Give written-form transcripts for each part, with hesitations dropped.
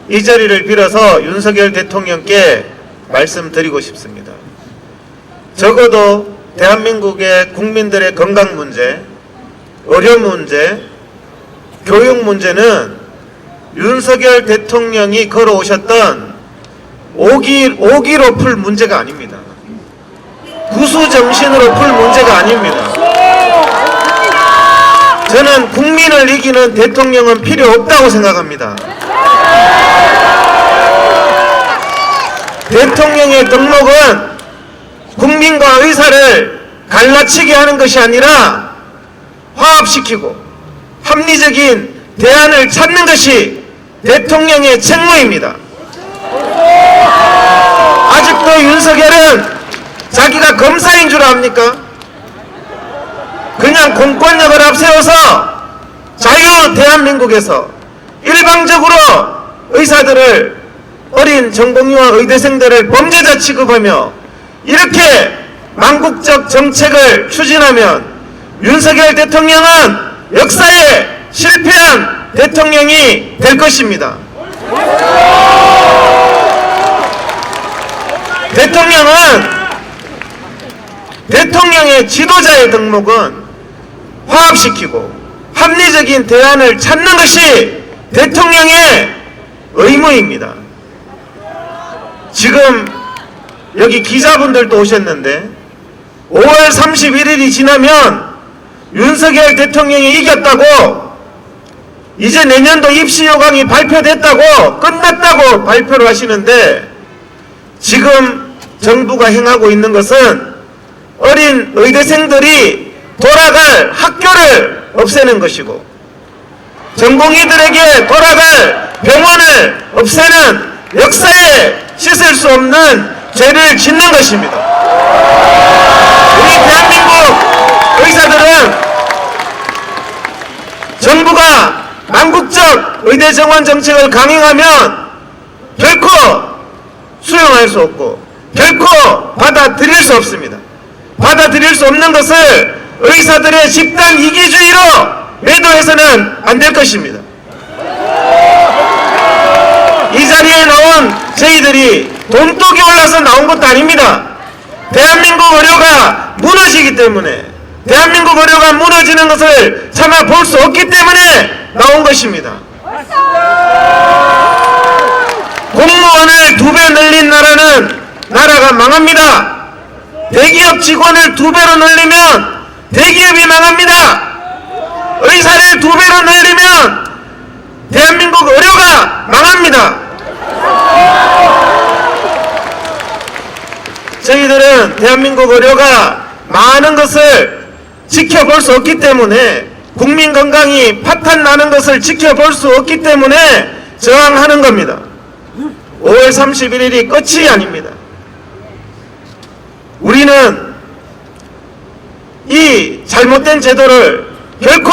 이 자리를 빌어서 윤석열 대통령께 말씀드리고 싶습니다. 적어도 대한민국의 국민들의 건강 문제, 의료 문제, 교육 문제는 윤석열 대통령이 걸어오셨던 5기로 풀 문제가 아닙니다. 구수정신으로 풀 문제가 아닙니다. 저는 국민을 이기는 대통령은 필요 없다고 생각합니다. 대통령의 덕목은 국민과 의사를 갈라치게 하는 것이 아니라 화합시키고 합리적인 대안을 찾는 것이 대통령의 책무입니다. 아직도 윤석열은 자기가 검사인 줄 압니까? 그냥 공권력을 앞세워서 자유 대한민국에서 일방적으로 의사들을, 어린 전공의와 의대생들을 범죄자 취급하며 이렇게 망국적 정책을 추진하면 윤석열 대통령은 역사에 실패한 대통령이 될 것입니다. 대통령의 지도자의 덕목은 화합시키고 합리적인 대안을 찾는 것이 대통령의 의무입니다. 지금 여기 기자분들도 오셨는데 5월 31일이 지나면 윤석열 대통령이 이겼다고, 이제 내년도 입시 요강이 발표됐다고, 끝났다고 발표를 하시는데, 지금 정부가 행하고 있는 것은 어린 의대생들이 돌아갈 학교를 없애는 것이고, 전공의들에게 돌아갈 병원을 없애는 역사에 씻을 수 없는 죄를 짓는 것입니다. 우리 대한민국 의사들은 정부가 망국적 의대 정원 정책을 강행하면 결코 수용할 수 없고 결코 받아들일 수 없습니다. 받아들일 수 없는 것을 의사들의 집단 이기주의로 매도해서는 안 될 것입니다. 이 자리에 나온 저희들이 돈독이 올라서 나온 것도 아닙니다. 대한민국 의료가 무너지기 때문에, 대한민국 의료가 무너지는 것을 참아 볼 수 없기 때문에 나온 것입니다. 공무원을 2배 늘린 나라는 나라가 망합니다. 대기업 직원을 2배로 늘리면 대기업이 망합니다. 의사를 2배로 늘리면 대한민국 의료가 망합니다. 저희들은 대한민국 의료가 많은 것을 지켜볼 수 없기 때문에, 국민 건강이 파탄나는 것을 지켜볼 수 없기 때문에 저항하는 겁니다. 5월 31일이 끝이 아닙니다. 우리는 이 잘못된 제도를 결코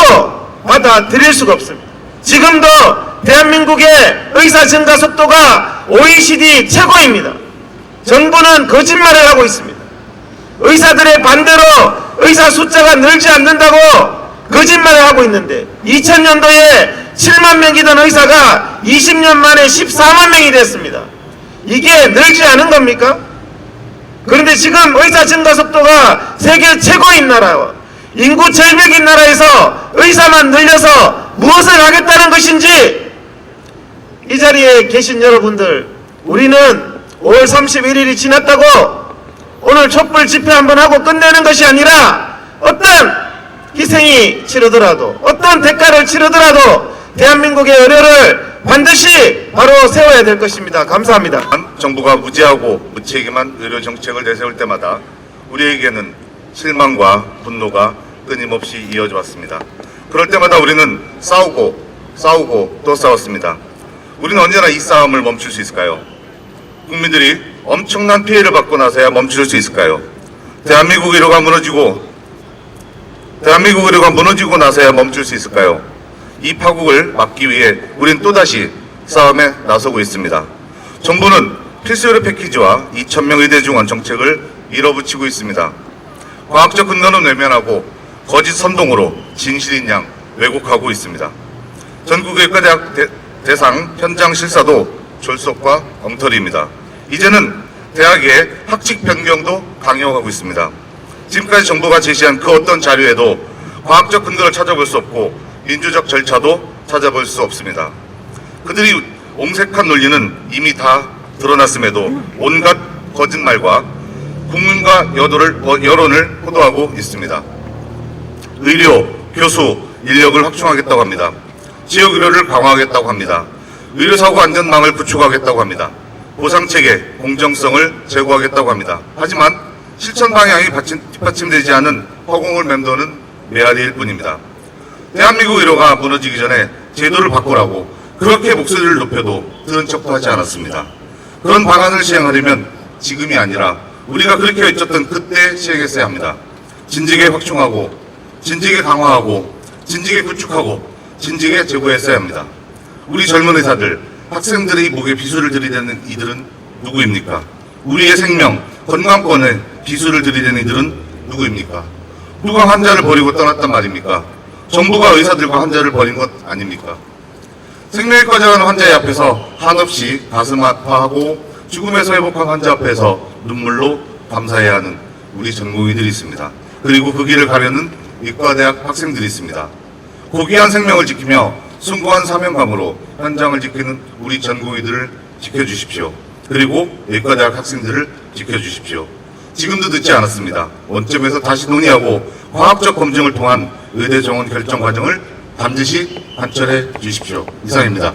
받아들일 수가 없습니다. 지금도 대한민국의 의사 증가 속도가 OECD 최고입니다. 정부는 거짓말을 하고 있습니다. 의사들의 반대로 의사 숫자가 늘지 않는다고 거짓말을 하고 있는데, 2000년도에 7만 명이던 의사가 20년 만에 14만 명이 됐습니다. 이게 늘지 않은 겁니까? 그런데 지금 의사 증가 속도가 세계 최고인 나라와 인구 절벽인 나라에서 의사만 늘려서 무엇을 하겠다는 것인지, 이 자리에 계신 여러분들, 우리는 5월 31일이 지났다고 오늘 촛불 집회 한번 하고 끝내는 것이 아니라, 어떤 희생이 치르더라도, 어떤 대가를 치르더라도 대한민국의 의료를 반드시 바로 세워야 될 것입니다. 감사합니다. 정부가 무지하고 무책임한 의료 정책을 내세울 때마다 우리에게는 실망과 분노가 끊임없이 이어져 왔습니다. 그럴 때마다 우리는 싸우고 또 싸웠습니다. 우리는 언제나 이 싸움을 멈출 수 있을까요? 국민들이 엄청난 피해를 받고 나서야 멈출 수 있을까요? 대한민국 의료가 무너지고 나서야 멈출 수 있을까요? 이 파국을 막기 위해 우린 또다시 싸움에 나서고 있습니다. 정부는 필수 의료 패키지와 2,000명 의대 증원 정책을 밀어붙이고 있습니다. 과학적 근거는 외면하고 거짓 선동으로 진실인 양 왜곡하고 있습니다. 전국의과대학 대상 현장 실사도 졸속과 엉터리입니다. 이제는 대학의 학칙 변경도 강요하고 있습니다. 지금까지 정부가 제시한 그 어떤 자료에도 과학적 근거를 찾아볼 수 없고 민주적 절차도 찾아볼 수 없습니다. 그들이 옹색한 논리는 이미 다 드러났음에도 온갖 거짓말과 국민과 여론을 호도하고 있습니다. 의료, 교수, 인력을 확충하겠다고 합니다. 지역 의료를 강화하겠다고 합니다. 의료사고 안전망을 구축하겠다고 합니다. 보상체계, 공정성을 제고하겠다고 합니다. 하지만 실천 방향이 뒷받침되지 않은 허공을 맴도는 메아리일 뿐입니다. 대한민국 의료가 무너지기 전에 제도를 바꾸라고 그렇게 목소리를 높여도 들은 척도 하지 않았습니다. 그런 방안을 시행하려면 지금이 아니라 우리가 그렇게 외쳤던 그때 시행했어야 합니다. 진지게 확충하고, 진지게 강화하고, 진지게 구축하고, 진지게 제고했어야 합니다. 우리 젊은 의사들, 학생들의 목에 비수를 들이대는 이들은 누구입니까? 우리의 생명, 건강권에 비수를 들이대는 이들은 누구입니까? 누가 환자를 버리고 떠났단 말입니까? 정부가 의사들과 환자를 버린 것 아닙니까? 생명이 꺼져가는 환자의 앞에서 한없이 가슴 아파하고 죽음에서 회복한 환자 앞에서 눈물로 감사해야 하는 우리 전공의들이 있습니다. 그리고 그 길을 가려는 의과대학 학생들이 있습니다. 고귀한 생명을 지키며 숭고한 사명감으로 현장을 지키는 우리 전공의들을 지켜주십시오. 그리고 의과대학 학생들을 지켜주십시오. 지금도 늦지 않았습니다. 원점에서 다시 논의하고 과학적 검증을 통한 의대 정원 결정 과정을 반드시 관철해 주십시오. 이상입니다.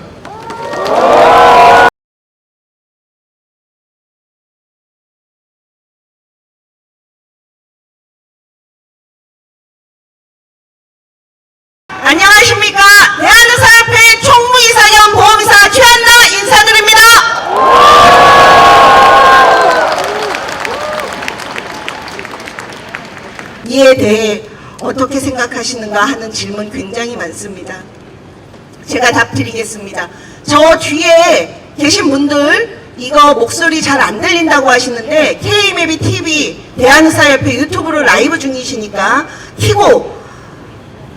안녕하십니까. 대한의사협회 총무이사 겸 보험이사 최한나 인사드립니다. 이에 대해 어떻게 생각하시는가 하는 질문 굉장히 많습니다. 제가 답드리겠습니다. 저 뒤에 계신 분들 이거 목소리 잘 안 들린다고 하시는데 K맵이 TV 대한의사협회 유튜브로 라이브 중이시니까 켜고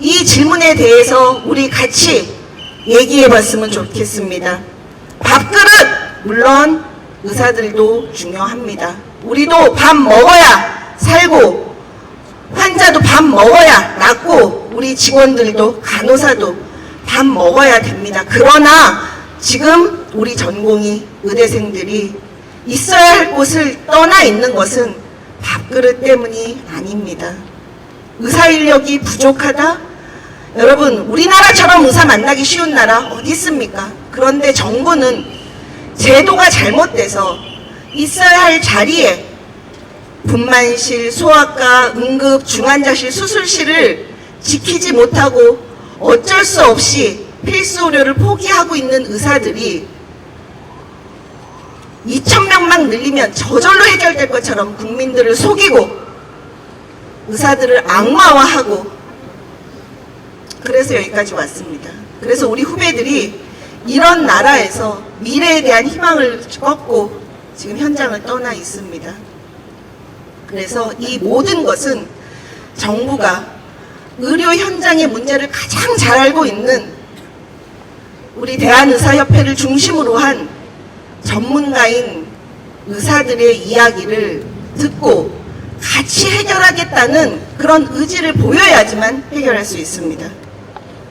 이 질문에 대해서 우리 같이 얘기해 봤으면 좋겠습니다. 밥그릇 물론 의사들도 중요합니다. 우리도 밥 먹어야 살고 환자도 밥 먹어야 낫고 우리 직원들도 간호사도 밥 먹어야 됩니다. 그러나 지금 우리 전공의 의대생들이 있어야 할 곳을 떠나 있는 것은 밥그릇 때문이 아닙니다. 의사 인력이 부족하다? 여러분, 우리나라처럼 의사 만나기 쉬운 나라 어디 있습니까? 그런데 정부는 제도가 잘못돼서 있어야 할 자리에 분만실, 소아과, 응급, 중환자실, 수술실을 지키지 못하고 어쩔 수 없이 필수 의료를 포기하고 있는 의사들이 2,000명만 늘리면 저절로 해결될 것처럼 국민들을 속이고 의사들을 악마화하고 그래서 여기까지 왔습니다. 그래서 우리 후배들이 이런 나라에서 미래에 대한 희망을 꺾고 지금 현장을 떠나 있습니다. 그래서 이 모든 것은 정부가 의료 현장의 문제를 가장 잘 알고 있는 우리 대한의사협회를 중심으로 한 전문가인 의사들의 이야기를 듣고 같이 해결하겠다는 그런 의지를 보여야지만 해결할 수 있습니다.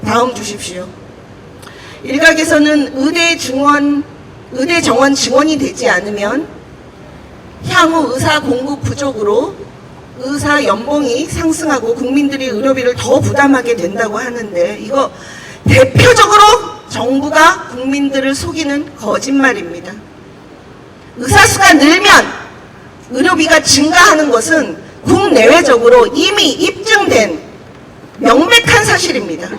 다음 주십시오. 일각에서는 의대 정원 증원이 되지 않으면 향후 의사 공급 부족으로 의사 연봉이 상승하고 국민들이 의료비를 더 부담하게 된다고 하는데 이거 대표적으로 정부가 국민들을 속이는 거짓말입니다. 의사 수가 늘면 의료비가 증가하는 것은 국내외적으로 이미 입증된 명백한 사실입니다.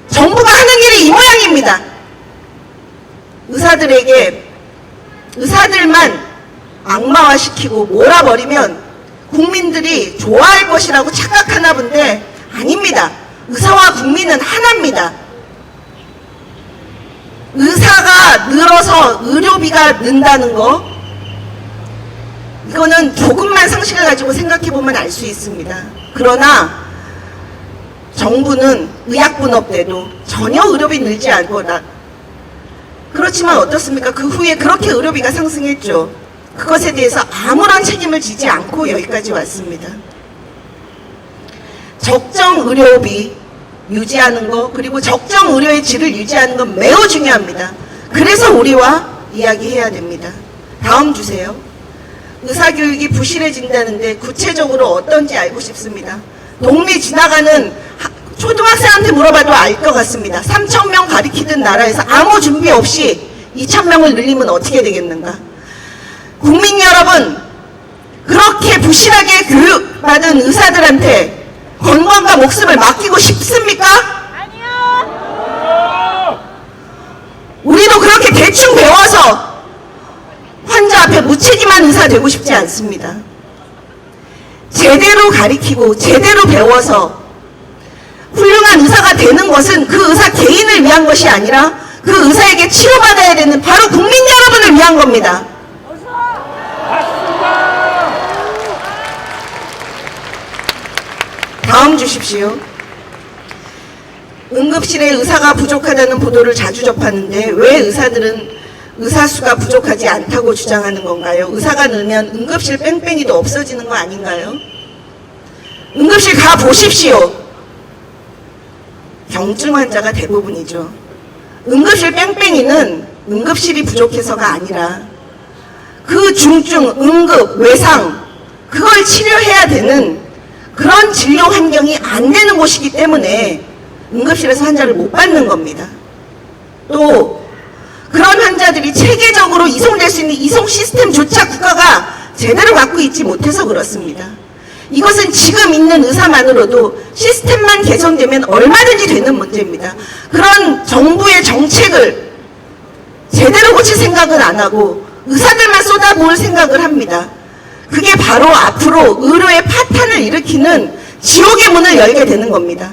정부가 하는 일이 이 모양입니다. 의사들만 악마화시키고 몰아버리면 국민들이 좋아할 것이라고 착각하나 본데 아닙니다. 의사와 국민은 하나입니다. 의사가 늘어서 의료비가 는다는 거 이거는 조금만 상식을 가지고 생각해보면 알 수 있습니다. 그러나 정부는 의약분업 때도 전혀 의료비 늘지 않고 그렇지만 어떻습니까? 그 후에 그렇게 의료비가 상승했죠. 그것에 대해서 아무런 책임을 지지 않고 여기까지 왔습니다. 적정 의료비 유지하는 거, 그리고 적정 의료의 질을 유지하는 건 매우 중요합니다. 그래서 우리와 이야기해야 됩니다. 다음 주세요. 의사교육이 부실해진다는데 구체적으로 어떤지 알고 싶습니다. 동네 지나가는 초등학생한테 물어봐도 알 것 같습니다. 3,000명 가리키던 나라에서 아무 준비 없이 2,000명을 늘리면 어떻게 되겠는가? 국민 여러분, 그렇게 부실하게 교육받은 의사들한테 건강과 목숨을 맡기고 싶습니까? 아니요. 우리도 그렇게 대충 배워서 환자 앞에 무책임한 의사 되고 싶지 않습니다. 제대로 가리키고 제대로 배워서 훌륭한 의사가 되는 것은 그 의사 개인을 위한 것이 아니라 그 의사에게 치료받아야 되는 바로 국민 여러분을 위한 겁니다. 다음 주십시오. 응급실에 의사가 부족하다는 보도를 자주 접하는데 왜 의사들은 의사 수가 부족하지 않다고 주장하는 건가요? 의사가 늘면 응급실 뺑뺑이도 없어지는 거 아닌가요? 응급실 가 보십시오. 경증 환자가 대부분이죠. 응급실 뺑뺑이는 응급실이 부족해서가 아니라 그 중증, 응급, 외상 그걸 치료해야 되는 그런 진료 환경이 안 되는 곳이기 때문에 응급실에서 환자를 못 받는 겁니다. 또 그런 환자들이 체계적으로 이송될 수 있는 이송 시스템조차 국가가 제대로 갖고 있지 못해서 그렇습니다. 이것은 지금 있는 의사만으로도 시스템만 개선되면 얼마든지 되는 문제입니다. 그런 정부의 정책을 제대로 고칠 생각은 안 하고 의사들만 쏟아부을 생각을 합니다. 그게 바로 앞으로 의료의 파탄을 일으키는 지옥의 문을 열게 되는 겁니다.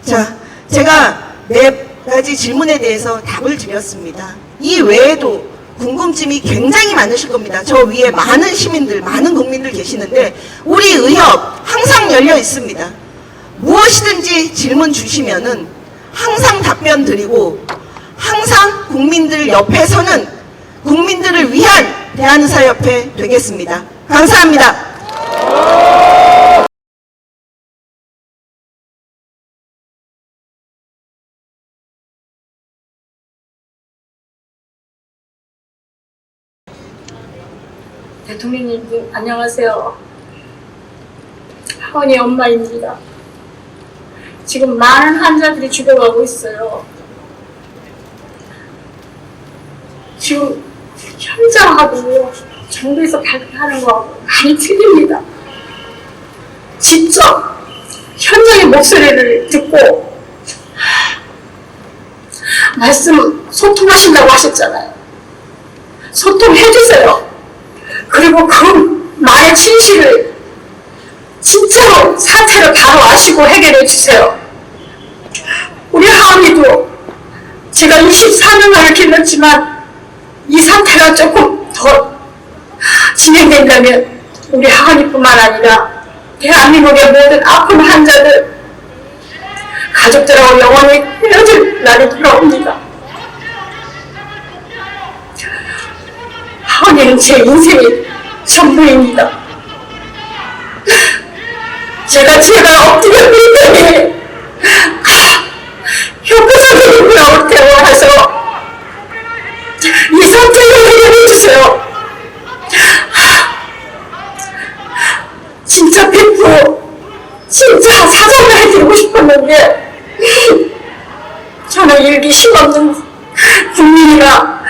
자, 제가 4가지 질문에 대해서 답을 드렸습니다. 이 외에도 궁금증이 굉장히 많으실 겁니다. 저 위에 많은 시민들, 많은 국민들 계시는데 우리 의협 항상 열려 있습니다. 무엇이든지 질문 주시면은 항상 답변 드리고 항상 국민들 옆에 서는 국민들을 위한 대한의사협회 되겠습니다. 감사합니다. 대통령님 안녕하세요. 하원이 엄마입니다. 지금 많은 환자들이 죽어가고 있어요. 지금 현장하고 정부에서 발표하는 거하고 많이 틀립니다. 직접 현장의 목소리를 듣고 말씀 소통하신다고 하셨잖아요. 소통해주세요. 그리고 그 말의 진실을 진짜로 사태를 바로 아시고 해결해 주세요. 우리 하은이도 제가 24년을 길렀지만 이 사태가 조금 더 진행된다면 우리 하은이뿐만 아니라 대한민국의 모든 아픈 환자들 가족들하고 영원히 헤어질 날이 돌아옵니다. 하은이는 제 인생의 전부입니다. 제가 엎드렸기 때문에 혀끝을 나올 때와 해서 이 사태를 해결해주세요. 진짜 100% 진짜 사정을 해드리고 싶었는데 저는 일기 힘없는 국민이라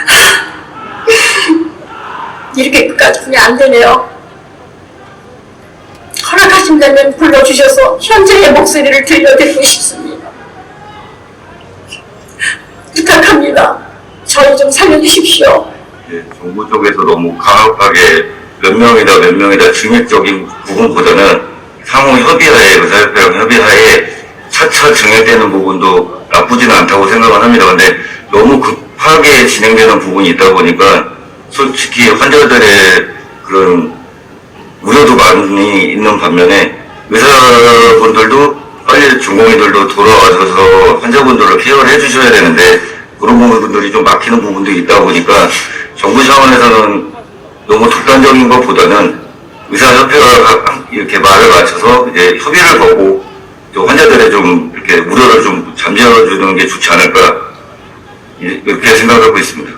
이렇게 끝까지 그냥 안 되네요. 허락하신다면 불러주셔서 현재의 목소리를 들려드리고 싶습니다. 부탁합니다. 저희 좀 살려주십시오. 예, 정부 쪽에서 너무 강력하게 몇 명이다 중립적인 부분보다는 상호 협의하에, 의사협회랑 협의하에 차차 정해되는 부분도 나쁘지는 않다고 생각을 합니다. 근데 너무 급하게 진행되는 부분이 있다 보니까 솔직히 환자들의 그런 우려도 많이 있는 반면에 의사분들도 빨리 전공의들도 돌아와서 환자분들을 케어를 해주셔야 되는데 그런 부분들이 좀 막히는 부분도 있다 보니까 정부 차원에서는 너무 독단적인 것보다는 의사협회가 이렇게 말을 맞춰서 이제 협의를 하고 또 환자들의 좀 이렇게 우려를 좀 잠재워주는 게 좋지 않을까 이렇게 생각하고 있습니다.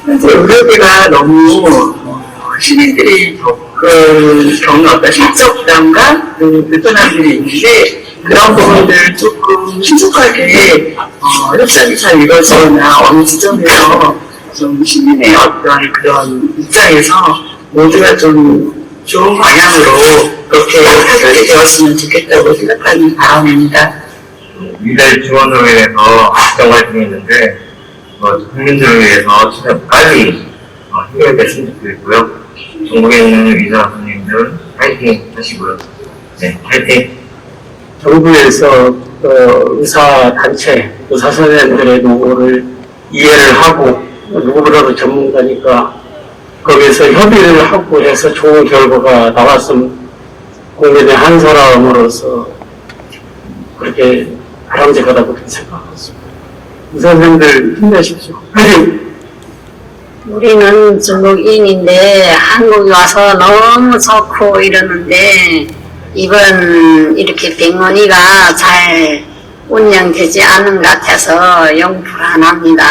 현재 의료비가 너무 시민들이 겪는 어떤 심적 부담과 그 불편함들이 있는데 그런 부분들 조금 신속하게 협상이 잘 이루어지거나 어느 지점에서 좀 시민의 어떤 그런 입장에서 모두가 좀 좋은 방향으로 그렇게 타결이 되었으면 좋겠다고 생각하는 바람입니다. 미달 지원으로 인해서 걱정할 수 있는데 국민들을 위해서 최대한 빨리 해결됐으면 좋겠고요. 전국에 있는 의사 선생님들 파이팅 하시고요. 네, 파이팅. 정부에서 의사 단체, 의사 선생님들의 노고를 이해를 하고 누구보다도 전문가니까 거기에서 협의를 하고 해서 좋은 결과가 나왔으면 국민의 한 사람으로서 그렇게 바람직하다고 생각합니다. 의사 선생님들 힘내십시오. 우리는 중국인인데 한국에 와서 너무 좋고 이러는데 이번 이렇게 병원이가 잘 운영되지 않은 것 같아서 영 불안합니다.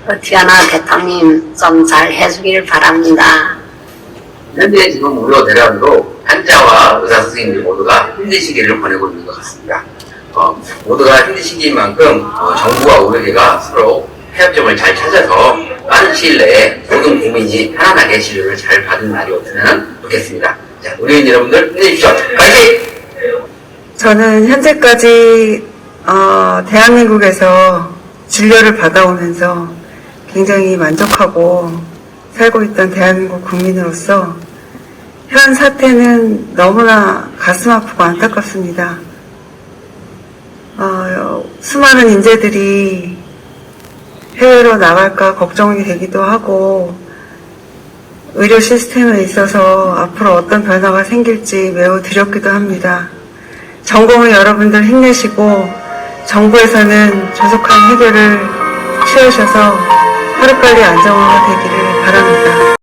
어떻게 하나 대통령 좀 잘 해주길 바랍니다. 현재 지금 우려 대란으로 환자와 의사 선생님들 모두가 힘든 시기를 보내고 있는 것 같습니다. 모두가 힘든 시기인 만큼 정부와 의료계가 서로 타협점을 잘 찾아서 빠른 시일 내에 모든 국민이 편안하게 진료를 잘 받은 날이 오면 좋겠습니다. 자, 의료인 여러분들 힘내십시오. 파이팅! 저는 현재까지 대한민국에서 진료를 받아오면서 굉장히 만족하고 살고 있던 대한민국 국민으로서 현 사태는 너무나 가슴 아프고 안타깝습니다. 수많은 인재들이 해외로 나갈까 걱정이 되기도 하고 의료 시스템에 있어서 앞으로 어떤 변화가 생길지 매우 두렵기도 합니다. 전공의 여러분들 힘내시고 정부에서는 조속한 해결을 취하셔서 하루빨리 안정화가 되기를 바랍니다.